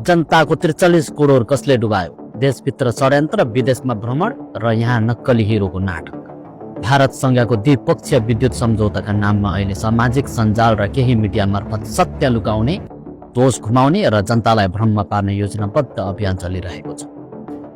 जनताको 43 करोड कसले डुबायो? देशभित्र षड्यन्त्र, विदेशमा भ्रमण र यहाँ नक्कली हिरोको नाटक। भारतसँगको द्विपक्षीय विद्युत सम्झौताका नाममा अहिले सामाजिक सञ्जाल र केही मिडिया मार्फत सत्य लुकाउने, दोष घुमाउने र जनतालाई भ्रममा पार्ने योजनाबद्ध अभियान चलिरहेको छ।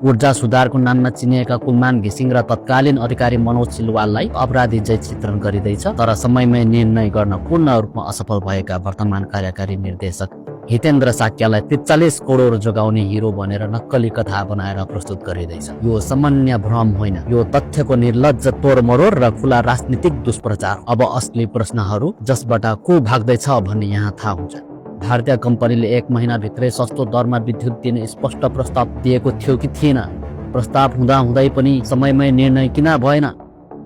ऊर्जा सुधारको नाममा चिनिएका कुलमान घिसिङ र तत्कालीन अधिकारी मनोज सिलवाललाई अपराधी जै चित्रण गरिँदैछ। तर समयमै निर्णय गर्न पूर्ण रूपमा असफल भएका वर्तमान कार्यकारी निर्देशक हितेन्द्र साक्यलाई 43 करोड जोगाउने हिरो भनेर नक्कली कथा बनाएर प्रस्तुत गरिँदैछ। यो सामान्य भ्रम होइन, यो तथ्यको निर्लज्ज तोडमरोड र खुला राजनीतिक दुष्प्रचार। अब असली प्रश्नहरू, जसबाट को भाग्दैछ भन्ने यहाँ थाहा हुन्छ। भारतीय कम्पनीले 1 महिनाभित्रै सस्तो दरमा विद्युत दिने स्पष्ट प्रस्ताव दिएको थियो कि थिएन? प्रस्ताव हुँदाहुँदै पनि समयमै निर्णय किन भएन?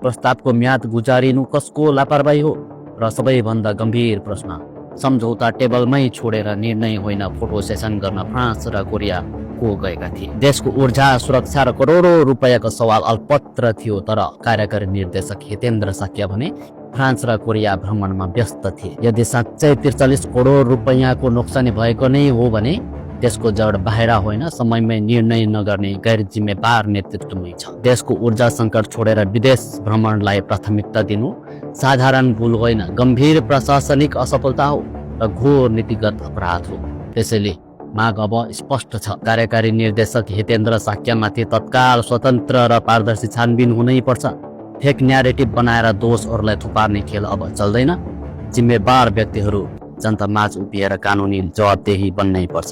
प्रस्तावको म्याद गुजारिनु कसको लापरवाही हो? र सबैभन्दा गम्भीर प्रश्न, सम्झौता टेबलमै छोडेर निर्णय होइन फोटो सेसन गर्न फ्रान्स र कोरिया को गएका थिए? देशको ऊर्जा सुरक्षा र करोडौं रुपैयाँको सवाल अल्पत्र थियो, तर कार्यकारी निर्देशक हितेन्द्र साक्य भने फ्रान्स र कोरिया भ्रमणमा व्यस्त थिए। यदि साँच्चै 43 करोड रुपैयाँको नोक्सानी भएको नै हो भने त्यसको जड बाहिर होइन, समयमै निर्णय नगर्ने गैर जिम्मेवार नेतृत्वमै छ। देशको ऊर्जा सङ्कट छोडेर विदेश भ्रमणलाई प्राथमिकता दिनु साधारण भूल होइन, गम्भीर प्रशासनिक असफलता हो र घोर नीतिगत अपराध हो। त्यसैले माग अब स्पष्ट छ, कार्यकारी निर्देशक हितेन्द्र साक्यमाथि तत्काल स्वतन्त्र र पारदर्शी छानबिन हुनै पर्छ। फेक न्यारेटिभ बनाएर दोषहरूलाई थुपार्ने खेल अब चल्दैन। जिम्मेवार व्यक्तिहरू जनतामाझ उभिएर कानुनी जवाबदेही बन्नै पर्छ।